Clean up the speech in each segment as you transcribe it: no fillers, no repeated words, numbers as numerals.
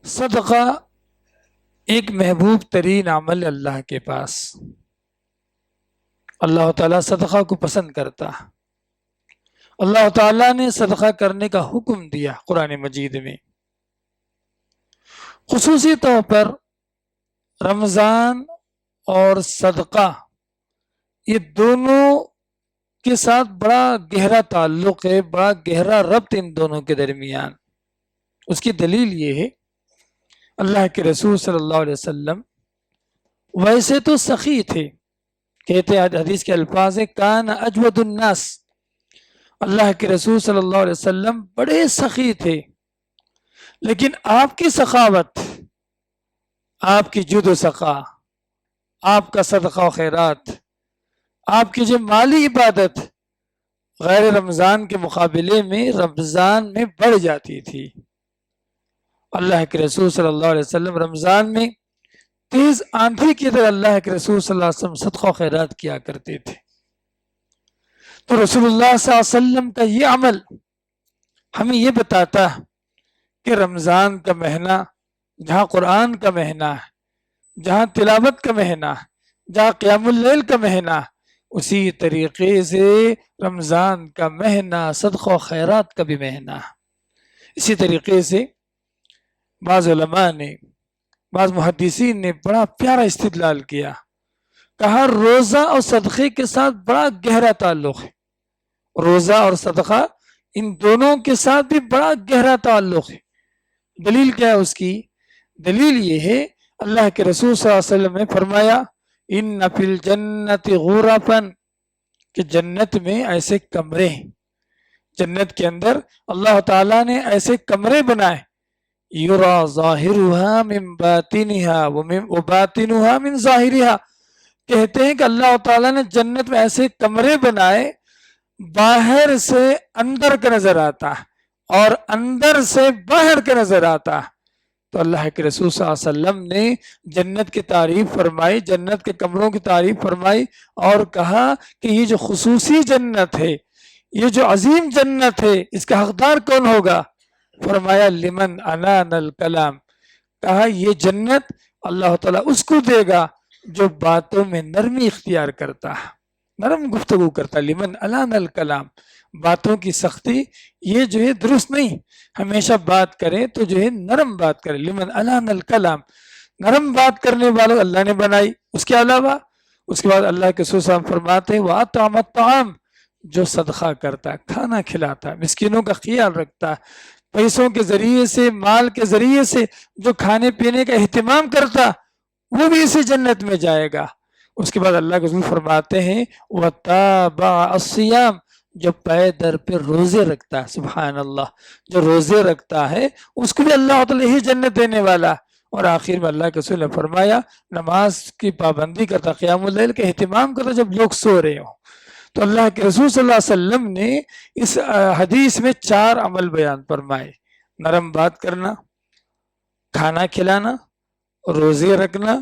صدقہ ایک محبوب ترین عمل اللہ کے پاس. اللہ تعالیٰ صدقہ کو پسند کرتا. اللہ تعالیٰ نے صدقہ کرنے کا حکم دیا قرآن مجید میں. خصوصی طور پر رمضان اور صدقہ یہ دونوں کے ساتھ بڑا گہرا تعلق ہے، بڑا گہرا ربط ان دونوں کے درمیان. اس کی دلیل یہ ہے اللہ کے رسول صلی اللہ علیہ وسلم ویسے تو سخی تھے، کہتے ہیں حدیث کے الفاظ ہیں کان اجود الناس. اللہ کے رسول صلی اللہ علیہ وسلم بڑے سخی تھے، لیکن آپ کی سخاوت، آپ کی جود و سخا، آپ کا صدقہ و خیرات، آپ کی جو مالی عبادت غیر رمضان کے مقابلے میں رمضان میں بڑھ جاتی تھی. اللہ کے رسول صلی اللہ علیہ وسلم رمضان میں تیز آندھی کی طرح اللہ کے رسول صلی اللہ علیہ وسلم صدقہ و خیرات کیا کرتے تھے. تو رسول اللہ صلی اللہ علیہ وسلم کا یہ عمل ہمیں یہ بتاتا کہ رمضان کا مہینہ جہاں قرآن کا مہینہ ہے، جہاں تلاوت کا مہینہ ہے، جہاں قیام اللیل کا مہینہ، اسی طریقے سے رمضان کا مہینہ صدقہ و خیرات کا بھی مہینہ ہے. اسی طریقے سے بعض علماء نے، بعض محدثین نے بڑا پیارا استدلال کیا، کہا روزہ اور صدقے کے ساتھ بڑا گہرا تعلق ہے. روزہ اور صدقہ ان دونوں کے ساتھ بھی بڑا گہرا تعلق ہے. دلیل کیا ہے اس کی؟ دلیل یہ ہے اللہ کے رسول صلی اللہ علیہ وسلم نے فرمایا ان فی الجنت غرفا، کہ جنت میں ایسے کمرے ہیں، جنت کے اندر اللہ تعالیٰ نے ایسے کمرے بنائے یرا ظاہرها من باطنها وباطنها من ظاہرها. کہتے ہیں کہ اللہ تعالیٰ نے جنت میں ایسے کمرے بنائے باہر سے اندر کا نظر آتا اور اندر سے باہر کا نظر آتا. تو اللہ کے رسول صلی اللہ علیہ وسلم نے جنت کی تعریف فرمائی، جنت کے کمروں کی تعریف فرمائی اور کہا کہ یہ جو خصوصی جنت ہے، یہ جو عظیم جنت ہے، اس کا حقدار کون ہوگا؟ فرمایا لمن انان الکلام. کہا یہ جنت اللہ تعالیٰ اس کو دے گا جو باتوں میں نرمی اختیار کرتا ہے، نرم گفتگو کرتا. لمن انان الکلام، باتوں کی سختی یہ جو ہے درست نہیں، ہمیشہ بات کرے تو جو ہے نرم بات کرے. لمن انان الکلام، نرم بات کرنے والوں اللہ نے بنائی. اس کے علاوہ اس کے بعد اللہ کے رسول صلی اللہ علیہ وسلم فرماتے ہیں وَأَطْعَمَ الطَّعَامَ، جو صدقہ کرتا ہے، کھانا کھلاتا ہے، مسکینوں کا خیال رکھتا ہے، پیسوں کے ذریعے سے، مال کے ذریعے سے جو کھانے پینے کا اہتمام کرتا، وہ بھی اسی جنت میں جائے گا. اس کے بعد اللہ کے رسول فرماتے ہیں وَتَابَعَ الصِّيَامَ، جو پے در پہ روزے رکھتا ہے. سبحان اللہ، جو روزے رکھتا ہے اس کو بھی اللہ تعالیٰ یہی جنت دینے والا. اور آخر میں اللہ کے رسول نے فرمایا نماز کی پابندی کرتا، قیام اللیل کا اہتمام کرتا جب لوگ سو رہے ہوں. تو اللہ کے رسول صلی اللہ علیہ وسلم نے اس حدیث میں 4 عمل بیان فرمائے: نرم بات کرنا، کھانا کھلانا، روزے رکھنا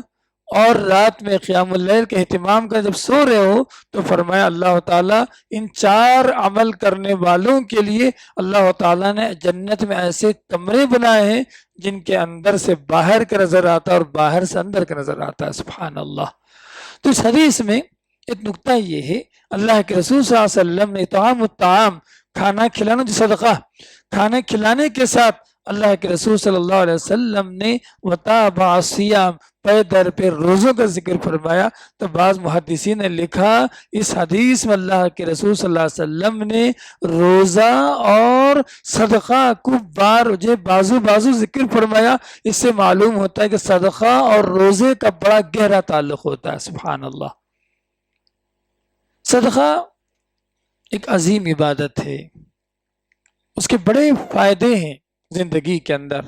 اور رات میں قیام اللیل کا اہتمام کر جب سو رہے ہو. تو فرمایا اللہ تعالیٰ ان 4 عمل کرنے والوں کے لیے اللہ تعالیٰ نے جنت میں ایسے کمرے بنائے ہیں جن کے اندر سے باہر کا نظر آتا ہے اور باہر سے اندر کا نظر آتا ہے. سبحان اللہ. تو اس حدیث میں ایک نقطہ یہ ہے اللہ کے رسول صلی اللہ علیہ وسلم نے اطعام الطعام، کھانا کھلانا جو صدقہ، کھانے کھلانے کے ساتھ اللہ کے رسول صلی اللہ علیہ وسلم نے وَتَابَعَ الصِّيَامَ، پے در پہ روزوں کا ذکر فرمایا. تو بعض محدثین نے لکھا اس حدیث میں اللہ کے رسول صلی اللہ علیہ وسلم نے روزہ اور صدقہ کو بازو ذکر فرمایا. اس سے معلوم ہوتا ہے کہ صدقہ اور روزے کا بڑا گہرا تعلق ہوتا ہے. سبحان اللہ. صدقہ ایک عظیم عبادت ہے، اس کے بڑے فائدے ہیں زندگی کے اندر.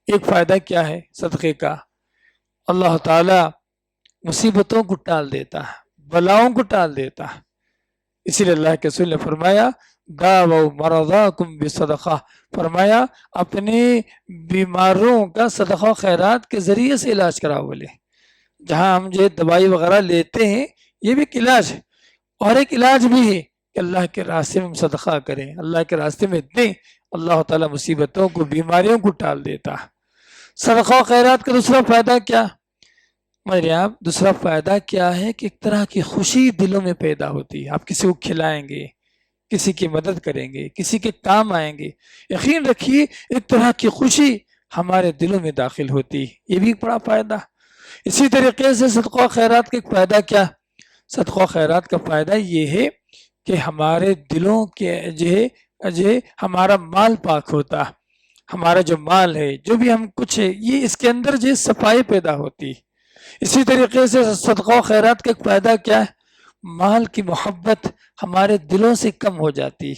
ایک فائدہ کیا ہے صدقے کا؟ اللہ تعالیٰ مصیبتوں کو ٹال دیتا ہے، بلاؤں کو ٹال دیتا ہے. اسی لیے اللہ کے رسول نے فرمایا داؤوا مرضاکم بصدقہ، فرمایا اپنے بیماروں کا صدقہ و خیرات کے ذریعے سے علاج کراؤ. بولے جہاں ہم جو دوائی وغیرہ لیتے ہیں یہ بھی ایک علاج ہے، اور ایک علاج بھی ہے کہ اللہ کے راستے میں ہم صدقہ کریں، اللہ کے راستے میں دیں. اللہ تعالیٰ مصیبتوں کو، بیماریوں کو ٹال دیتا ہے. صدقہ و خیرات کا دوسرا فائدہ کیا؟ میرے آپ دوسرا فائدہ کیا ہے کہ ایک طرح کی خوشی دلوں میں پیدا ہوتی ہے. آپ کسی کو کھلائیں گے، کسی کی مدد کریں گے، کسی کے کام آئیں گے، یقین رکھیے ایک طرح کی خوشی ہمارے دلوں میں داخل ہوتی ہے. یہ بھی ایک بڑا فائدہ. اسی طریقے سے صدقہ و خیرات کا ایک فائدہ کیا؟ صدقہ و خیرات کا فائدہ یہ ہے کہ ہمارے دلوں کے ہمارا مال پاک ہوتا. ہمارا جو مال ہے، جو بھی ہم کچھ ہے، یہ اس کے اندر صفائی پیدا ہوتی. اسی طریقے سے صدقہ و خیرات کا ایک فائدہ کیا ہے؟ مال کی محبت ہمارے دلوں سے کم ہو جاتی.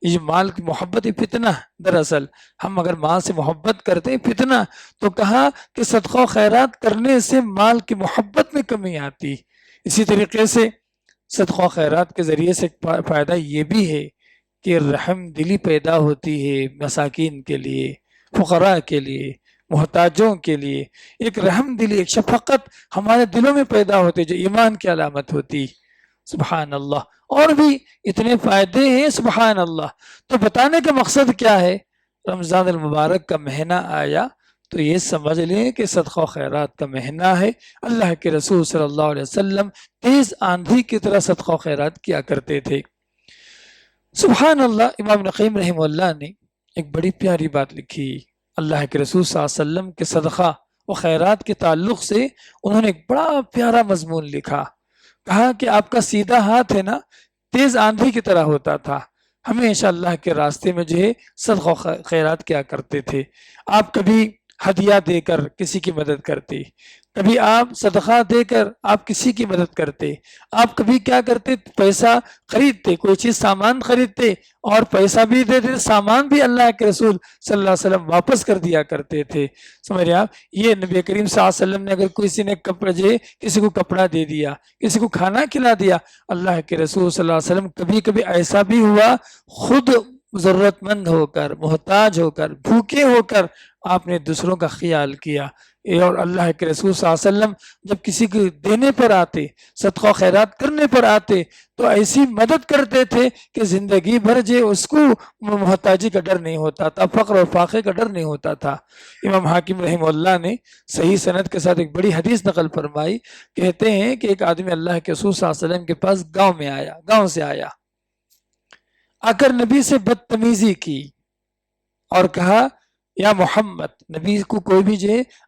یہ جو مال کی محبت ہے فتنہ، دراصل ہم اگر مال سے محبت کرتے ہیں فتنہ، تو کہا کہ صدقہ و خیرات کرنے سے مال کی محبت میں کمی آتی. اسی طریقے سے صدقہ و خیرات کے ذریعے سے فائدہ یہ بھی ہے کہ رحم دلی پیدا ہوتی ہے مساکین کے لیے، فقراء کے لیے، محتاجوں کے لیے. ایک رحم دلی، ایک شفقت ہمارے دلوں میں پیدا ہوتی جو ایمان کی علامت ہوتی. سبحان اللہ. اور بھی اتنے فائدے ہیں سبحان اللہ. تو بتانے کا مقصد کیا ہے؟ رمضان المبارک کا مہینہ آیا تو یہ سمجھ لیں کہ صدقہ و خیرات کا مہینہ ہے. اللہ کے رسول صلی اللہ علیہ وسلم تیز آندھی کی طرح صدقہ و خیرات کیا کرتے تھے. سبحان اللہ. امام ابن قیم رحمہ اللہ نے ایک بڑی پیاری بات لکھی. اللہ کے رسول صلی اللہ علیہ وسلم کے صدقہ و خیرات کے تعلق سے انہوں نے ایک بڑا پیارا مضمون لکھا. کہا کہ آپ کا سیدھا ہاتھ ہے نا، تیز آندھی کی طرح ہوتا تھا. ہمیشہ اللہ کے راستے میں صدقہ و خیرات کیا کرتے تھے. آپ کبھی ہدیہ دے کر کسی کی مدد کرتے، کبھی آپ صدقہ دے کر آپ کسی کی مدد کرتے، آپ کبھی کیا کرتے، پیسہ خریدتے، کوئی چیز سامان خریدتے اور پیسہ بھی دے دیتے، سامان بھی اللہ کے رسول صلی اللہ علیہ وسلم واپس کر دیا کرتے تھے. سمجھ رہے آپ؟ یہ نبی کریم صلی اللہ علیہ وسلم نے اگر کسی نے کسی کو کپڑا دے دیا، کسی کو کھانا کھلا دیا، اللہ کے رسول صلی اللہ علیہ وسلم کبھی کبھی ایسا بھی ہوا خود ضرورت مند ہو کر، محتاج ہو کر، بھوکے ہو کر آپ نے دوسروں کا خیال کیا. اور اللہ کے رسول صلی اللہ علیہ وسلم جب کسی کو دینے پر آتے، صدقہ و خیرات کرنے پر آتے، تو ایسی مدد کرتے تھے کہ زندگی بھر اس کو محتاجی کا ڈر نہیں ہوتا تھا، فقر و فاقے کا ڈر نہیں ہوتا تھا. امام حاکم رحمہ اللہ نے صحیح سند کے ساتھ ایک بڑی حدیث نقل فرمائی. کہتے ہیں کہ ایک آدمی اللہ کے رسول صلی اللہ علیہ وسلم کے پاس گاؤں سے آیا، آ کر نبی سے بدتمیزی کی اور کہا یا محمد. نبی کو کوئی بھی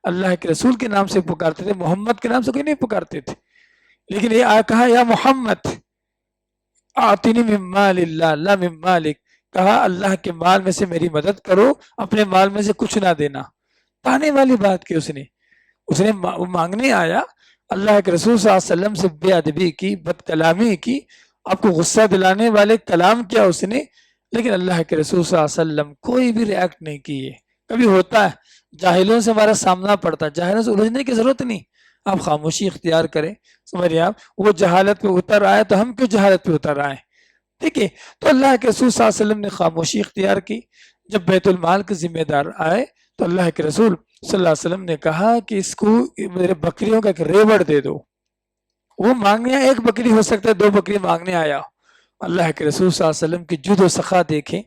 اللہ کے رسول کے نام سے پکارتے تھے، محمد کے نام سے کوئی نہیں پکارتے تھے. لیکن یہ کہا یا محمد آتنی من مال اللہ لا من مالک. کہا اللہ کے مال میں سے میری مدد کرو، اپنے مال میں سے کچھ نہ دینا. تانے والی بات کی. اس نے مانگنے آیا، اللہ کے رسول صلی اللہ علیہ وسلم سے بے ادبی کی، بد کلامی کی، آپ کو غصہ دلانے والے کلام کیا اس نے. لیکن اللہ کے رسول صلی اللہ علیہ وسلم کوئی بھی ریاکٹ نہیں کیے. کبھی ہوتا ہے جاہلوں سے ہمارا سامنا پڑتا ہے، جاہلوں سے الجھنے کی ضرورت نہیں، آپ خاموشی اختیار کریں. سمجھ رہے آپ؟ وہ جہالت پہ اتر آئے تو ہم کیوں جہالت پہ اتر آئے؟ ٹھیک ہے. تو اللہ کے رسول صلی اللہ علیہ وسلم نے خاموشی اختیار کی. جب بیت المال کے ذمہ دار آئے تو اللہ کے رسول صلی اللہ علیہ وسلم نے کہا کہ اس کو میرے بکریوں کا ایک ریوڑ دے دو. وہ مانگنے ایک بکری ہو سکتا ہے، 2 بکری مانگنے آیا. اللہ کے رسول صلی اللہ علیہ وسلم کی جود و سخا دیکھیں،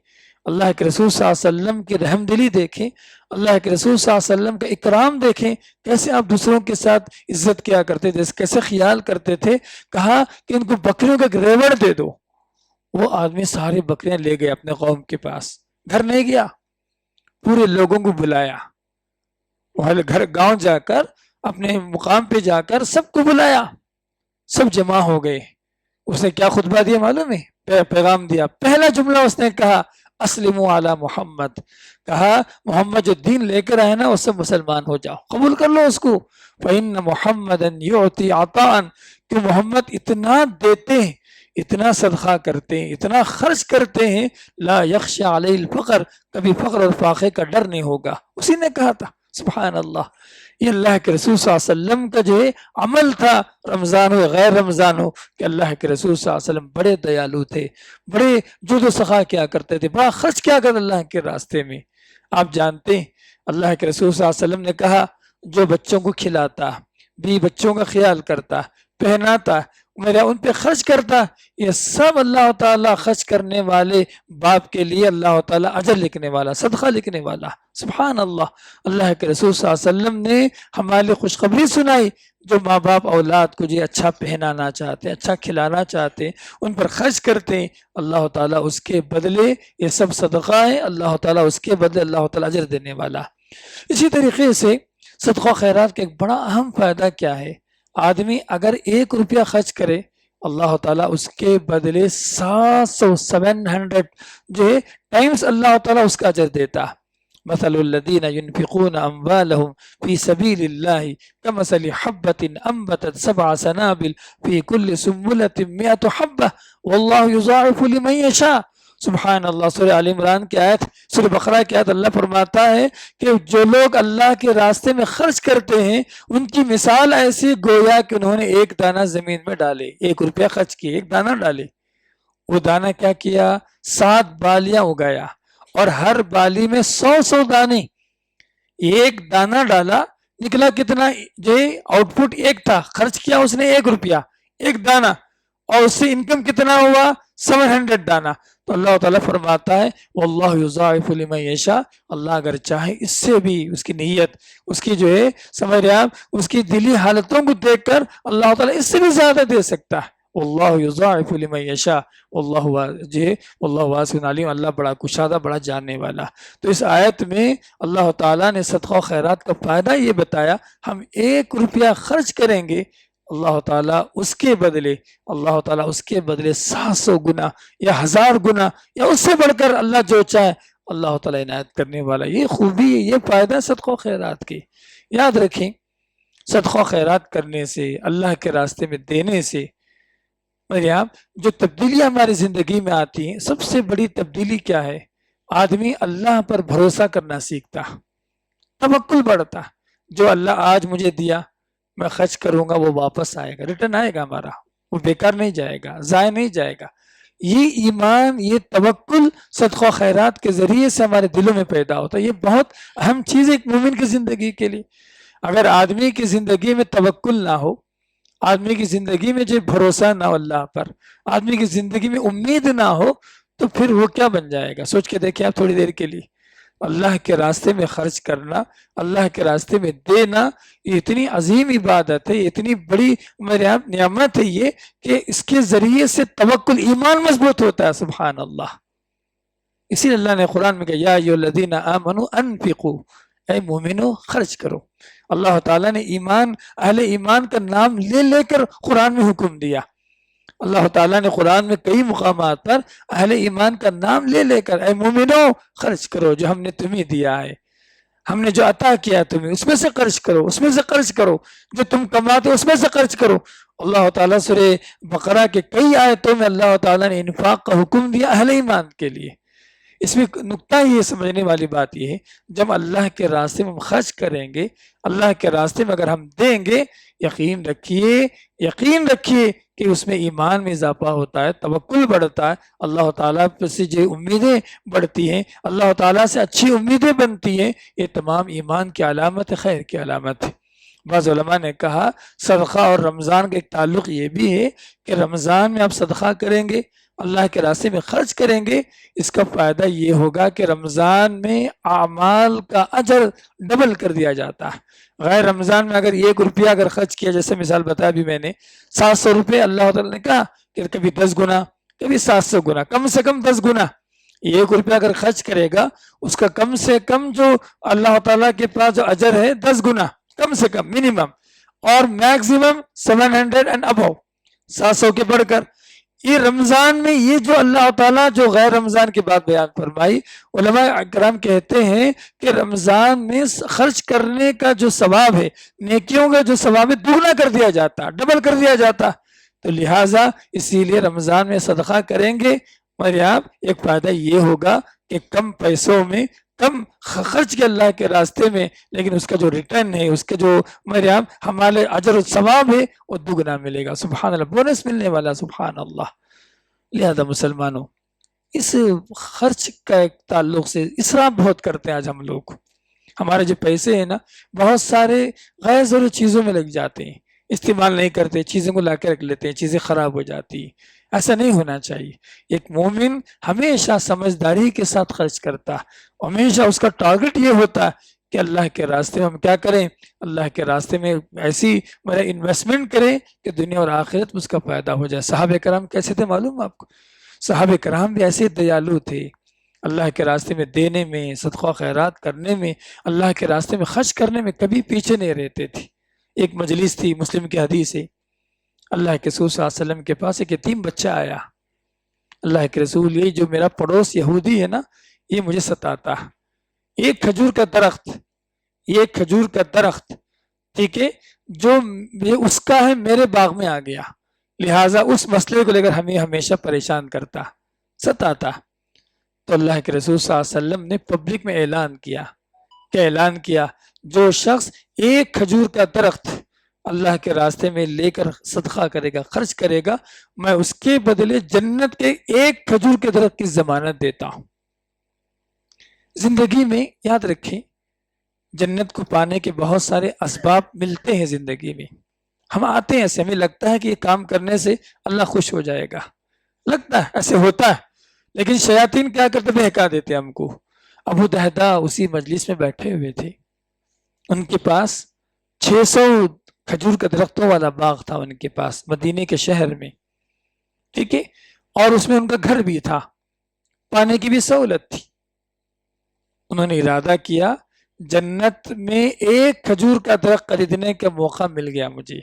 اللہ کے رسول صلی اللہ علیہ وسلم کی رحم دلی دیکھیں، اللہ کے رسول صلی اللہ علیہ وسلم کا اکرام دیکھیں، کیسے آپ دوسروں کے ساتھ عزت کیا کرتے تھے، کیسے خیال کرتے تھے. کہا کہ ان کو بکریوں کا ایک ریوڑ دے دو. وہ آدمی ساری بکریاں لے گئے اپنے قوم کے پاس، گھر نہیں گیا، پورے لوگوں کو بلایا، گاؤں جا کر اپنے مقام پہ جا کر سب کو بلایا، سب جمع ہو گئے. اس نے کیا خطبہ دیا معلوم ہے؟ پیغام دیا. پہلا جملہ اس نے کہا اسلموا علی محمد. کہا محمد جو دین لے کر آئے نا اس سے مسلمان ہو جاؤ، قبول کر لو اس کو. فإن محمدا یعطی عطاء، کہ محمد اتنا دیتے ہیں، اتنا صدقہ کرتے ہیں، اتنا خرچ کرتے ہیں، لا یخشی علیہ الفقر، کبھی فقر اور فاقے کا ڈر نہیں ہوگا. اسی نے کہا تھا. سبحان اللہ. یہ اللہ کے رسول صلی اللہ علیہ وسلم کا عمل تھا، رمضان ہو غیر رمضان ہو، کہ اللہ کے رسول صلی اللہ علیہ وسلم بڑے دیالو تھے، بڑے جود و سخا کیا کرتے تھے، بڑا خرچ کیا کرتے اللہ کے راستے میں. آپ جانتے ہیں اللہ کے رسول صلی اللہ علیہ وسلم نے کہا جو بچوں کو کھلاتا، بھی بچوں کا خیال کرتا، پہناتا، میرا ان پہ خرچ کرتا، یہ سب اللہ تعالیٰ خرچ کرنے والے باپ کے لیے اللہ تعالیٰ اجر لکھنے والا، صدقہ لکھنے والا۔ سبحان اللہ۔ اللہ کے رسول صلی اللہ علیہ وسلم نے ہمارے لیے خوشخبری سنائی، جو ماں باپ اولاد کو جی اچھا پہنانا چاہتے ہیں، اچھا کھلانا چاہتے ہیں، ان پر خرچ کرتے ہیں، اللہ تعالیٰ اس کے بدلے، یہ سب صدقہ ہے، اللہ تعالیٰ اس کے بدلے اللہ تعالیٰ اجر دینے والا۔ اسی طریقے سے صدقہ و خیرات کا ایک بڑا اہم فائدہ کیا ہے؟ آدمی اگر 1 روپیہ خرچ کرے، اللہ تعالیٰ اس کے بدلے 700 جو ہے ٹائمز اللہ تعالیٰ اس کا اجر دیتا۔ مثل الذین ينفقون اموالهم فی سبیل اللہ کمثل حبۃ انبتت 7 سنابل فی کل سنبلۃ 100 حبۃ واللہ یضاعف لمن یشاء۔ سبحان اللہ۔ سورہ آل عمران کی آیت، سورہ بقرہ کی آیت، اللہ فرماتا ہے کہ جو لوگ اللہ کے راستے میں خرچ کرتے ہیں ان کی مثال ایسی گویا کہ انہوں نے ایک دانہ زمین میں ڈالے، 1 روپیہ خرچ کیے، ایک دانہ ڈالے، وہ دانہ کیا کیا؟ 7 بالیاں اگایا، اور ہر بالی میں 100 دانے، ایک دانہ ڈالا، نکلا کتنا؟ جو آؤٹ پٹ ایک تھا، خرچ کیا اس نے 1 روپیہ، ایک دانہ، اور اس سے انکم کتنا ہوا؟ 700 دانہ۔ تو اللہ تعالیٰ فرماتا ہے واللہ یضاعف لمن یشاء، اللہ اگر چاہے اس سے بھی، اس کی نیت، اس کی جو ہے سمجھ رہے آپ، اس کی دلی حالتوں کو دیکھ کر اللہ تعالیٰ اس سے بھی زیادہ دے سکتا ہے۔ واللہ یضاعف لمن یشاء واللہ واسع علیم، اللہ بڑا کشادہ، بڑا جاننے والا۔ تو اس آیت میں اللہ تعالیٰ نے صدقہ و خیرات کا فائدہ یہ بتایا، ہم 1 روپیہ خرچ کریں گے، اللہ تعالیٰ اس کے بدلے، اللہ تعالیٰ اس کے بدلے 700 گنا یا 1000 گنا یا اس سے بڑھ کر اللہ جو چاہے اللہ تعالیٰ عنایت کرنے والا۔ یہ خوبی ہے، یہ فائدہ صدقہ و خیرات کے۔ یاد رکھیں، صدقہ و خیرات کرنے سے، اللہ کے راستے میں دینے سے میرے آپ جو تبدیلیاں ہماری زندگی میں آتی ہیں، سب سے بڑی تبدیلی کیا ہے؟ آدمی اللہ پر بھروسہ کرنا سیکھتا، توکل بڑھتا، جو اللہ آج مجھے دیا میں خرچ کروں گا، وہ واپس آئے گا، ریٹرن آئے گا ہمارا، وہ بیکار نہیں جائے گا، ضائع نہیں جائے گا۔ یہ ایمان، یہ توکل صدقہ و خیرات کے ذریعے سے ہمارے دلوں میں پیدا ہوتا ہے۔ یہ بہت اہم چیز ہے ایک مومن کی زندگی کے لیے۔ اگر آدمی کی زندگی میں توکل نہ ہو، آدمی کی زندگی میں جو بھروسہ نہ ہو اللہ پر، آدمی کی زندگی میں امید نہ ہو، تو پھر وہ کیا بن جائے گا؟ سوچ کے دیکھیں آپ تھوڑی دیر کے لیے۔ اللہ کے راستے میں خرچ کرنا، اللہ کے راستے میں دینا، یہ اتنی عظیم عبادت ہے، یہ اتنی بڑی میرے آپ نعمت ہے یہ، کہ اس کے ذریعے سے توکل، ایمان مضبوط ہوتا ہے۔ سبحان اللہ۔ اسی لیے اللہ نے قرآن میں کہا یا ایھا الذین آمنوا انفقوا، اے مومنو خرچ کرو۔ اللہ تعالیٰ نے ایمان، اہل ایمان کا نام لے لے کر قرآن میں حکم دیا۔ اللہ تعالیٰ نے قرآن میں کئی مقامات پر اہل ایمان کا نام لے لے کر اے مومنو خرچ کرو، جو ہم نے تمہیں دیا ہے، ہم نے جو عطا کیا تمہیں، اس میں سے خرچ کرو، اس میں سے خرچ کرو، جو تم کماتے اس میں سے خرچ کرو۔ اللہ تعالیٰ سورہ بقرہ کے کئی آیتوں میں اللہ تعالیٰ نے انفاق کا حکم دیا اہل ایمان کے لیے۔ اس میں نکتہ یہ سمجھنے والی بات یہ ہے، جب اللہ کے راستے میں ہم خرچ کریں گے، اللہ کے راستے میں اگر ہم دیں گے، یقین رکھیے کہ اس میں ایمان میں اضافہ ہوتا ہے، توکل بڑھتا ہے، اللہ تعالیٰ سے جو امیدیں بڑھتی ہیں، اللہ تعالیٰ سے اچھی امیدیں بنتی ہیں، یہ تمام ایمان کی علامت ہے، خیر کی علامت ہے۔ بعض علماء نے کہا صدقہ اور رمضان کا ایک تعلق یہ بھی ہے کہ رمضان میں آپ صدقہ کریں گے، اللہ کے راستے میں خرچ کریں گے، اس کا فائدہ یہ ہوگا کہ رمضان میں اعمال کا اجر ڈبل کر دیا جاتا ہے۔ غیر رمضان میں اگر 1 روپیہ اگر خرچ کیا، جیسے مثال بتایا بھی میں نے، 700 روپے، اللہ تعالیٰ نے کہا کہ کبھی 10 گنا، کبھی 700 گنا، کم سے کم 10 گنا۔ 1 روپیہ اگر خرچ کرے گا، اس کا کم سے کم جو اللہ تعالیٰ کے پاس جو اجر ہے 10 گنا، کم سے کم منیمم، اور میکسیمم 700 اینڈ ابو، 700 کے بڑھ کر۔ یہ رمضان میں یہ جو اللہ تعالیٰ جو غیر رمضان کی بات بیان فرمائی، علماء اکرام کہتے ہیں کہ رمضان میں خرچ کرنے کا جو ثواب ہے، نیکیوں کا جو ثواب ہے، دگنا کر دیا جاتا، ڈبل کر دیا جاتا۔ تو لہٰذا اسی لیے رمضان میں صدقہ کریں گے، میرے آپ ایک فائدہ یہ ہوگا کہ کم پیسوں میں، کم خرچ کے اللہ کے راستے میں، لیکن اس کا جو ریٹرن ہے، اس کے جو میرے آپ ہمارے اجر و ثواب ہے، وہ دگنا ملے گا۔ سبحان اللہ، بونس ملنے والا، سبحان اللہ۔ لہذا مسلمانوں، اس خرچ کا ایک تعلق سے اسراف بہت کرتے ہیں آج ہم لوگ۔ ہمارے جو پیسے ہیں نا، بہت سارے غیر ضروری چیزوں میں لگ جاتے ہیں۔ استعمال نہیں کرتے، چیزوں کو لا کے رکھ لیتے ہیں، چیزیں خراب ہو جاتی ہیں۔ ایسا نہیں ہونا چاہیے۔ ایک مومن ہمیشہ سمجھداری کے ساتھ خرچ کرتا، ہمیشہ اس کا ٹارگٹ یہ ہوتا کہ اللہ کے راستے میں ہم کیا کریں، اللہ کے راستے میں ایسی انویسٹمنٹ کریں کہ دنیا اور آخرت میں اس کا فائدہ ہو جائے۔ صحابہ کرام کیسے تھے معلوم آپ کو؟ صحابہ کرام بھی ایسے دیالو تھے، اللہ کے راستے میں دینے میں، صدقہ خیرات کرنے میں، اللہ کے راستے میں خرچ کرنے میں کبھی پیچھے نہیں رہتے تھے۔ ایک مجلس تھی، مسلم کی حدیث ہے، اللہ کے رسول صلی اللہ علیہ وسلم کے پاس ایک یتیم بچہ آیا۔ اللہ کے رسول، یہ جو میرا پڑوس یہودی ہے نا، یہ مجھے ستاتا۔ ایک کھجور کا درخت، ایک کھجور کا درخت، ٹھیک ہے، جو اس کا ہے میرے باغ میں آ گیا، لہٰذا اس مسئلے کو لے کر ہمیں ہمیشہ پریشان کرتا، ستاتا۔ تو اللہ کے رسول صلی اللہ علیہ وسلم نے پبلک میں اعلان کیا، کیا اعلان کیا؟ جو شخص ایک کھجور کا درخت اللہ کے راستے میں لے کر صدقہ کرے گا، خرچ کرے گا، میں اس کے بدلے جنت کے ایک کھجور کے درخت کی ضمانت دیتا ہوں۔ زندگی میں یاد رکھیں، جنت کو پانے کے بہت سارے اسباب ملتے ہیں زندگی میں۔ ہم آتے ہیں ایسے، ہمیں لگتا ہے کہ یہ کام کرنے سے اللہ خوش ہو جائے گا، لگتا ہے ایسے ہوتا ہے، لیکن شیاطین کیا کرتے بہکا دیتے ہم کو۔ ابو دہدا اسی مجلس میں بیٹھے ہوئے تھے، ان کے پاس 600 کھجور کا درختوں والا باغ تھا ان کے پاس، مدینے کے شہر میں، ٹھیک ہے، اور اس میں ان کا گھر بھی تھا، پانے کی بھی سہولت تھی۔ انہوں نے ارادہ کیا، جنت میں ایک کھجور کا درخت خریدنے کا موقع مل گیا مجھے،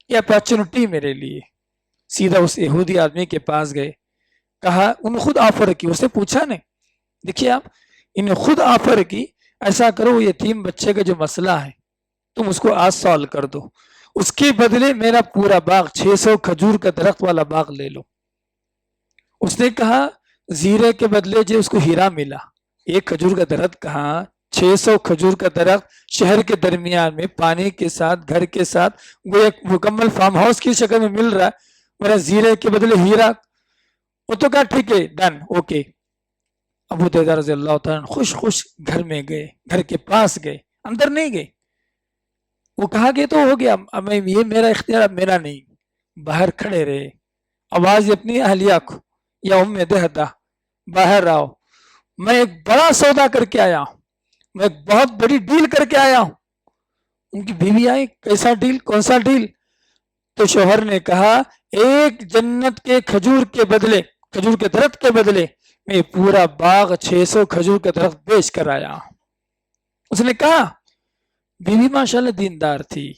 یہ اپارچونٹی میرے لیے۔ سیدھا اس یہودی آدمی کے پاس گئے، کہا، انہوں خود آفر کی، اسے پوچھا نہیں، دیکھیے آپ، انہیں خود آفر کی، ایسا کرو وہ یتیم بچے کا جو مسئلہ ہے تم اس کو آج سالو کر دو، اس کے بدلے میرا پورا باغ 600 کھجور کا درخت والا باغ لے لو۔ اس نے کہا، زیرے کے بدلے جو اس کو ہیرا ملا، ایک کھجور کا درخت کہاں، 600 کھجور کا درخت شہر کے درمیان میں پانی کے ساتھ، گھر کے ساتھ، وہ ایک مکمل فارم ہاؤس کی شکل میں مل رہا ہے، میرا زیرے کے بدلے ہیرا۔ وہ تو کہا ٹھیک ہے، ڈن، اوکے۔ ابو درداء رضی اللہ تعالیٰ خوش خوش گھر میں گئے، گھر کے پاس گئے، اندر نہیں گئے۔ وہ کہا کہ تو ہو گیا، یہ میرا اختیار، اب میرا نہیں۔ باہر کھڑے رہے، آواز اپنی اہلیہ کو، یا ام دہدا باہر آؤ، میں ایک بڑا سودا کر کے آیا ہوں، میں ایک بہت بڑی ڈیل کر کے آیا ہوں۔ ان کی بیوی آئی، کیسا ڈیل، کون سا ڈیل؟ تو شوہر نے کہا، ایک جنت کے کھجور کے بدلے، کھجور کے درخت کے بدلے میں پورا باغ 600 کھجور کے درخت بیچ کر آیا ہوں۔ اس نے کہا، بیوی ماشاءاللہ دیندار تھی،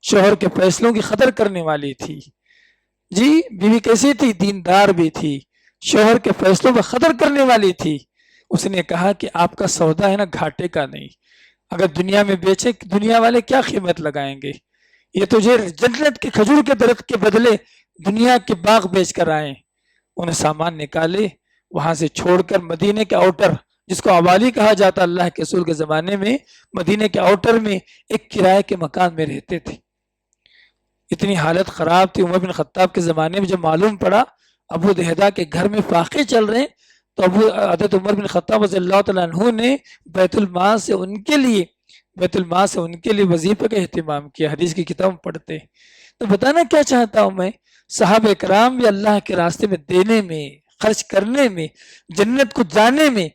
شوہر کے فیصلوں کی قدر کرنے والی تھی۔ جی، بیوی کیسی تھی؟ دیندار بھی تھی، شوہر کے فیصلوں پر قدر کرنے والی تھی۔ اس نے کہا کہ آپ کا سودا ہے نا، گھاٹے کا نہیں، اگر دنیا میں بیچے، دنیا والے کیا قیمت لگائیں گے؟ یہ تجھے جنت کے کھجور کے درخت کے بدلے دنیا کے باغ بیچ کر آئے۔ انہیں سامان نکالے، وہاں سے چھوڑ کر مدینے کے آؤٹر، جس کو عوالی کہا جاتا اللہ کے رسول کے زمانے میں، مدینے کے آؤٹر میں ایک کرائے کے مکان میں رہتے تھے۔ اتنی حالت خراب تھی، عمر بن خطاب کے زمانے میں جب معلوم پڑا ابو دہدا کے گھر میں فاقے چل رہے ہیں، تو حضرت عمر بن خطاب رضی اللہ تعالیٰ عنہ نے بیت المال سے ان کے لیے وظیفے کا اہتمام کیا۔ حدیث کی کتاب پڑھتے، تو بتانا کیا چاہتا ہوں میں، صحابہ کرام بھی اللہ کے راستے میں دینے میں، خرچ کرنے میں، جنت کو جانے میں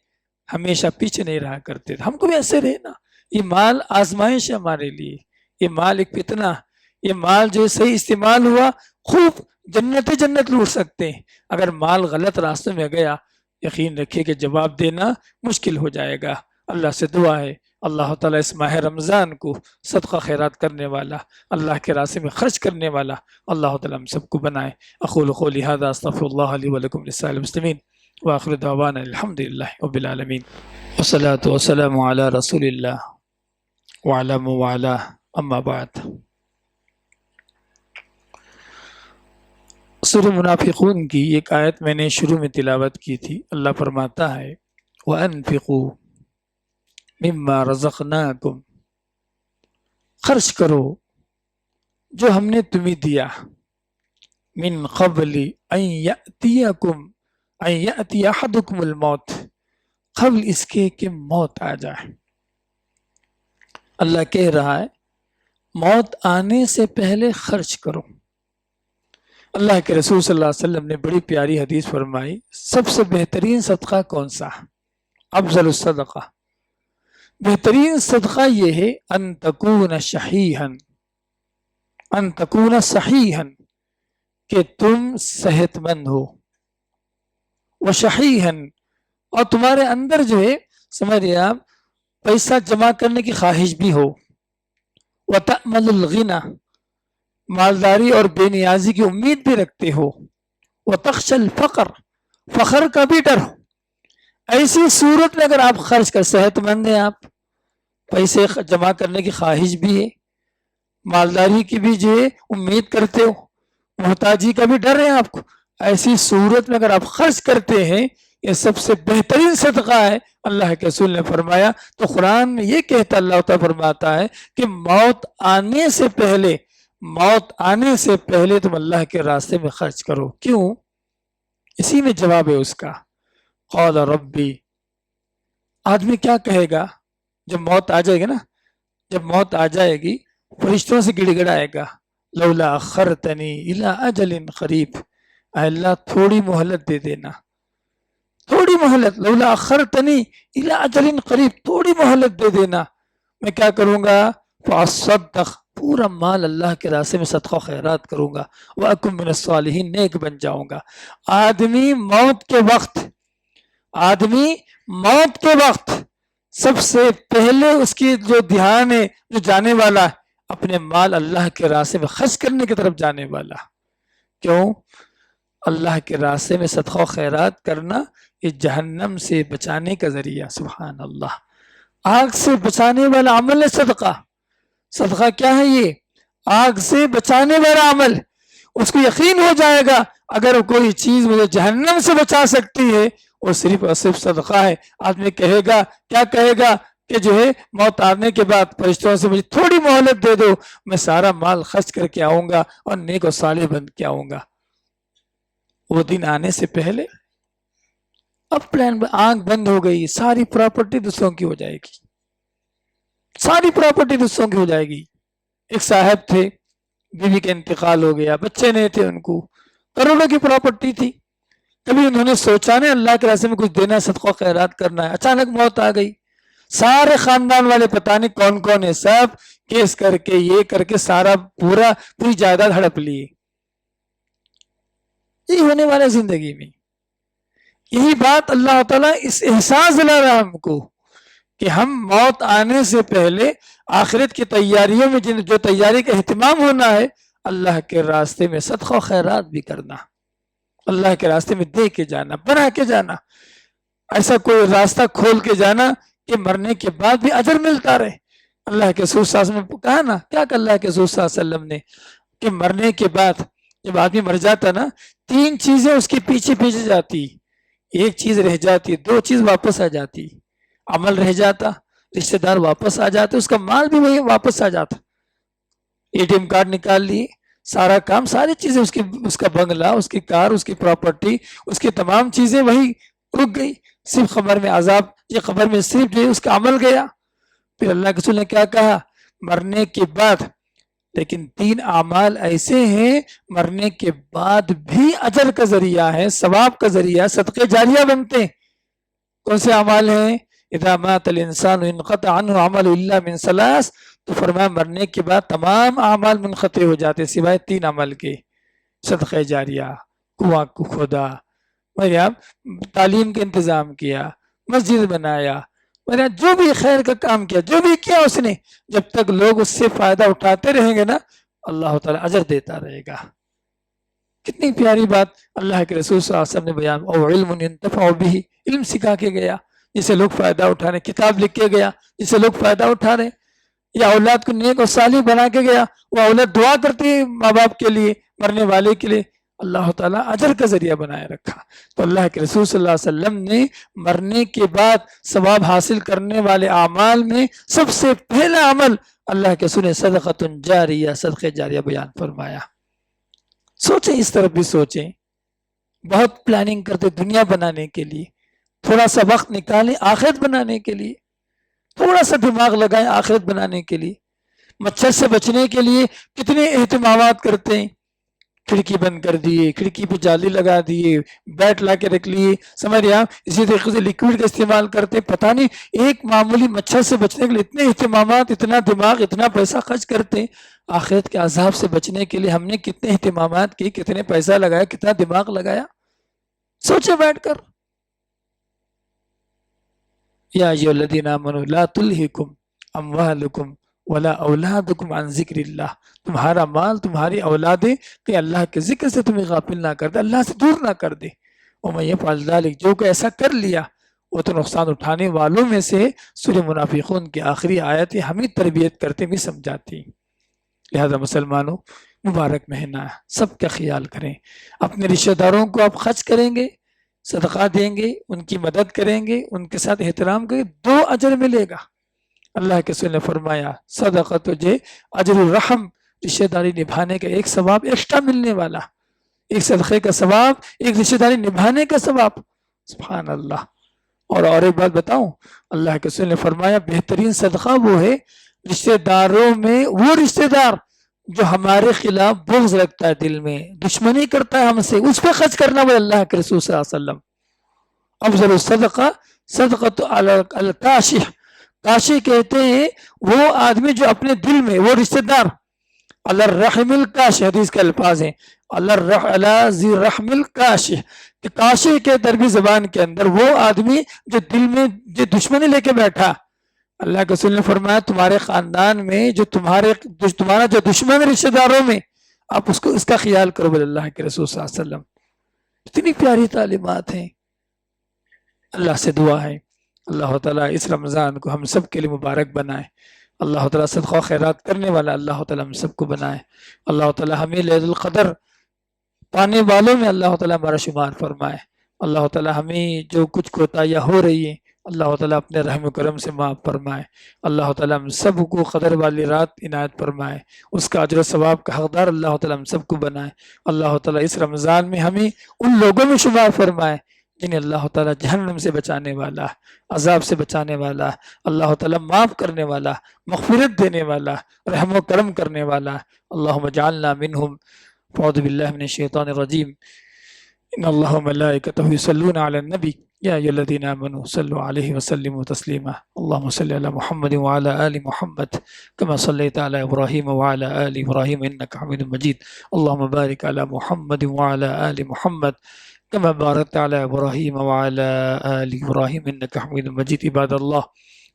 ہمیشہ پیچھے نہیں رہا کرتے تھے۔ ہم کو بھی ایسے رہنا، یہ مال آزمائش ہے ہمارے لیے، یہ مال ایک فتنہ، یہ مال جو صحیح استعمال ہوا خوب جنت لوٹ سکتے ہیں، اگر مال غلط راستے میں گیا یقین رکھیے کہ جواب دینا مشکل ہو جائے گا۔ اللہ سے دعا ہے اللہ تعالیٰ اس ماہ رمضان کو صدقہ خیرات کرنے والا، اللہ کے راستے میں خرچ کرنے والا اللہ تعالیٰ ہم سب کو بنائے۔ اقول قولی ھذا استغفر اللہ لی ولکم لسائر المسلمین وآخر دعوانا الحمد للہ رب العالمین والصلاة والسلام علی رسول اللہ وعلی من والاه اما بعد۔ سورہ منافقون کی ایک آیت میں نے شروع میں تلاوت کی تھی۔ اللہ فرماتا ہے وَأَنفِقُوا مِمَّا رَزَقْنَاكُمْ، خرچ کرو جو ہم نے تمہیں دیا، من قبل ان یأتی احدکم الموت، قبل اس کے کہ موت آ جائے۔ اللہ کہہ رہا ہے موت آنے سے پہلے خرچ کرو۔ اللہ کے رسول صلی اللہ علیہ وسلم نے بڑی پیاری حدیث فرمائی، سب سے بہترین صدقہ کون سا؟ افضل الصدقہ، بہترین صدقہ یہ ہے ان تکون شحیحا، ان تکون صحیحا، کہ تم صحت مند ہو، وشحیحا، اور تمہارے اندر جو ہے سمجھ رہے آپ پیسہ جمع کرنے کی خواہش بھی ہو، وتأمل الغنى، مالداری اور بے نیازی کی امید بھی رکھتے ہو، وتخشى الفقر، فخر کا بھی ڈر ہو۔ ایسی صورت میں اگر آپ خرچ کر، صحت مند ہیں آپ، پیسے جمع کرنے کی خواہش بھی ہے، مالداری کی بھی جو ہے امید کرتے ہو، محتاجی کا بھی ڈر ہے آپ کو، ایسی صورت میں اگر آپ خرچ کرتے ہیں، یہ سب سے بہترین صدقہ ہے۔ اللہ کے رسول نے فرمایا، تو قرآن میں یہ کہتا، اللہ تعالیٰ فرماتا ہے کہ موت آنے سے پہلے، موت آنے سے پہلے تم اللہ کے راستے میں خرچ کرو۔ کیوں؟ اسی میں جواب ہے اس کا، قال ربی، آدمی کیا کہے گا جب موت آ جائے گی نا، جب موت آ جائے گی فرشتوں سے گڑ گڑائے گا، لولا اخرتنی الی اجل قریب، اے اللہ تھوڑی مہلت دے دینا، تھوڑی مہلت، لولا اخرتنی الی اجل قریب، تھوڑی مہلت دے دینا، میں کیا کروں گا؟ فاصدق، پورا مال اللہ کے راستے میں صدقہ و خیرات کروں گا، واکن من الصالحین، نیک بن جاؤں گا۔ آدمی موت کے وقت، آدمی موت کے وقت سب سے پہلے اس کی جو دھیان ہے، جو جانے والا ہے، اپنے مال اللہ کے راستے میں خرچ کرنے کی طرف جانے والا۔ کیوں؟ اللہ کے راستے میں صدقہ و خیرات کرنا یہ جہنم سے بچانے کا ذریعہ، سبحان اللہ، آگ سے بچانے والا عمل ہے صدقہ۔ صدقہ کیا ہے؟ یہ آگ سے بچانے والا عمل۔ اس کو یقین ہو جائے گا اگر کوئی چیز مجھے جہنم سے بچا سکتی ہے، وہ صرف اور صرف صدقہ ہے۔ آدمی کہے گا، کیا کہے گا کہ جو ہے موت آنے کے بعد فرشتوں سے مجھے تھوڑی مہلت دے دو، میں سارا مال خرچ کر کے آؤں گا اور نیک و صالح بن کے آؤں گا۔ وہ دن آنے سے پہلے اب پلان، آنکھ بند ہو گئی، ساری پراپرٹی دوسروں کی ہو جائے گی، ساری پراپرٹی دوسروں کی ہو جائے گی۔ ایک صاحب تھے، بیوی کا انتقال ہو گیا، بچے نہیں تھے ان کو، کروڑوں کی پراپرٹی تھی، کبھی انہوں نے سوچا نہیں اللہ کے راستے میں کچھ دینا، صدقہ و خیرات کرنا ہے، اچانک موت آ گئی، سارے خاندان والے پتہ نہیں کون کون ہے، سب کیس کر کے یہ کر کے سارا پوری جائیداد ہڑپ لی۔ یہی ہونے والا زندگی میں، یہی بات اللہ تعالیٰ اس احساس دلا رہا ہم کو کہ ہم موت آنے سے پہلے آخرت کی تیاریوں میں جو تیاری کا اہتمام ہونا ہے، اللہ کے راستے میں صدقہ و خیرات بھی کرنا، اللہ کے راستے میں دے کے جانا، بنا کے جانا، ایسا کوئی راستہ کھول کے جانا کہ مرنے کے بعد بھی اجر ملتا رہے۔ اللہ کے رسول صلی اللہ علیہ وسلم نے کہا نا، کیا کہ اللہ کے رسول صلی اللہ علیہ وسلم نے کہ مرنے کے بعد جب آدمی مر جاتا نا، تین چیزیں اس کے پیچھے پیچھے جاتی، ایک چیز رہ جاتی، دو چیز واپس آ جاتی، عمل رہ جاتا، رشتہ دار واپس آ جاتے، اس کا مال بھی وہی واپس آ جاتا، اے ٹی ایم کارڈ نکال لی، سارا کام، ساری چیزیں اس کا بنگلہ، اس کی کار، اس کی پراپرٹی، اس کی تمام چیزیں وہی رک گئی، صرف قبر میں عذاب، یہ قبر میں صرف جو اس کا عمل گیا۔ پھر اللہ کے رسول نے کیا کہا؟ مرنے کے بعد لیکن تین اعمال ایسے ہیں مرنے کے بعد بھی اجر کا ذریعہ ہے، ثواب کا ذریعہ، صدقے جاریہ بنتے ہیں۔ کون سے اعمال ہیں؟ اذا مات الانسان انقطع عنه عمل الا من ثلاث، تو فرمایا مرنے کے بعد تمام اعمال منقطع ہو جاتے سوائے تین عمل کے، صدقہ جاریہ، کنواں کو کھودا، تعلیم کا انتظام کیا، مسجد بنایا، جو بھی خیر کا کام کیا، جو بھی کیا اس نے، جب تک لوگ اس سے فائدہ اٹھاتے رہیں گے نا، اللہ تعالیٰ اجر دیتا رہے گا۔ کتنی پیاری بات اللہ کے رسول صلی اللہ علیہ وسلم نے بیان، او علم ينتفع به، علم سکھا کے گیا جسے لوگ فائدہ اٹھا رہے، کتاب لکھ کے گیا جسے لوگ فائدہ اٹھا رہے، یا اولاد کو نیک اور صالح بنا کے گیا، وہ اولاد دعا کرتی ہے ماں باپ کے لیے، مرنے والے کے لیے، اللہ تعالیٰ اجر کا ذریعہ بنائے رکھا۔ تو اللہ کے رسول صلی اللہ علیہ وسلم نے مرنے کے بعد ثواب حاصل کرنے والے اعمال میں سب سے پہلا عمل اللہ کے رسول نے صدقۃ جاریہ، صدقہ جاریہ بیان فرمایا۔ سوچیں، اس طرف بھی سوچیں، بہت پلاننگ کرتے دنیا بنانے کے لیے، تھوڑا سا وقت نکالیں آخرت بنانے کے لیے، تھوڑا سا دماغ لگائیں آخرت بنانے کے لیے، مچھر سے بچنے کے لیے کتنے اہتمامات کرتے ہیں، کھڑکی بند کر دیے، کھڑکی پہ جالی لگا دیے، بیٹ لا کے رکھ لیے، سمجھ رہے آپ؟ اسی طریقے سے لیکوڈ کا استعمال کرتے، پتہ نہیں ایک معمولی مچھر سے بچنے کے لیے اتنے اہتمامات، اتنا دماغ، اتنا پیسہ خرچ کرتے. آخرت کے عذاب سے بچنے کے لیے ہم نے کتنے اہتمامات کی، کتنے پیسہ لگایا، کتنا دماغ لگایا، سوچے بیٹھ کر. یا ایھا الذین آمنوا لا تلہکم اموالکم ولا اولادکم عن ذکر اللہ. تمہارا مال، تمہاری اولادیں کہ اللہ کے ذکر سے تمہیں غافل نہ کر دے، اللہ سے دور نہ کر دے. ومن یفعل ذلک، جو کہ ایسا کر لیا وہ تو نقصان اٹھانے والوں میں سے. سورہ منافقون کی آخری آیت ہمیں تربیت کرتے بھی سمجھاتی. لہذا مسلمانوں، مبارک مہینہ، سب کا خیال کریں. اپنے رشتہ داروں کو آپ خرچ کریں گے، صدقہ دیں گے، ان کی مدد کریں گے، ان کے ساتھ احترام کریں گے، 2 اجر ملے گا. اللہ کے رسول نے فرمایا صدقہ تجھے اجر الرحم، رشتہ داری نبھانے کا ایک ثواب ایکسٹرا ملنے والا، ایک صدقے کا ثواب، ایک رشتہ داری نبھانے کا ثواب. سبحان اللہ. اور ایک بات بتاؤں، اللہ کے رسول نے فرمایا بہترین صدقہ وہ ہے رشتہ داروں میں وہ رشتہ دار جو ہمارے خلاف بغض رکھتا ہے، دل میں دشمنی کرتا ہے ہم سے، اس پہ خرچ کرنا وہ اللہ کے رسول صلی اللہ علیہ وسلم. افضل الصدقہ صدقۃ علی الکاشح. کاشی کہتے ہیں وہ آدمی جو اپنے دل میں، وہ رشتہ دار. علی الرحم الکاشح، حدیث کے الفاظ ہیں علی ذی الرحم الکاشح، کہ کاشی کے عربی زبان کے اندر وہ آدمی جو دل میں جو دشمنی لے کے بیٹھا. اللہ کے رسول نے فرمایا تمہارے خاندان میں جو تمہارا جو دشمن رشتہ داروں میں، آپ اس کا خیال کرو بل اللہ کے رسول صلی اللہ علیہ وسلم. اتنی پیاری تعلیمات ہیں. اللہ سے دعا ہے اللہ تعالیٰ اس رمضان کو ہم سب کے لیے مبارک بنائے. اللہ تعالیٰ صدقہ و خیرات کرنے والا اللہ تعالیٰ ہم سب کو بنائے. اللہ تعالیٰ ہمیں لیلۃ القدر پانے والوں میں اللہ تعالیٰ ہمارا شمار فرمائے. اللہ تعالیٰ ہمیں جو کچھ کوتاہیاں ہو رہی ہیں اللہ تعالیٰ اپنے رحم و کرم سے معاف فرمائے. اللہ تعالیٰ ہم سب کو قدر والی رات عنایت فرمائے، اس کا اجر و ثواب کا حقدار اللہ تعالیٰ ہم سب کو بنائے. اللہ تعالیٰ اس رمضان میں ہمیں ان لوگوں میں شمار فرمائے جنہیں اللہ تعالیٰ جہنم سے بچانے والا، عذاب سے بچانے والا، اللہ تعالیٰ معاف کرنے والا، مغفرت دینے والا، رحم و کرم کرنے والا. اللہم اجعلنا منہم. اعوذ باللہ من الشیطان الرجیم. ان اللہ و ملائکتہ یصلون علی النبی یا ایھا الذین آمنوا صلوا علیہ وسلموا تسلیما. اللہم صل علی محمد وعلی آل محمد کما صلیت علی ابراہیم وعلی آل ابراہیم انک حمید مجید. اللہم بارک علی محمد وعلی آل محمد كما باركت على إبراهيم وعلى آل إبراهيم إنك حميد مجيد. عباد الله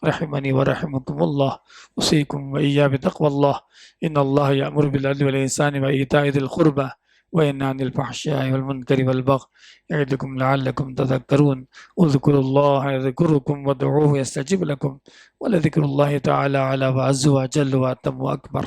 رحمني ورحمكم الله، أوصيكم وإياي بتقوى الله. إن الله يأمر بالعدل والإحسان وإيتاء ذي القربى وينهى عن الفحشاء والمنكر والبغي يعظكم لعلكم تذكرون. اذكروا الله يذكركم وادعوه يستجب لكم ولذكر الله تعالى أعلى وأعز وأجل وأتم وأكبر.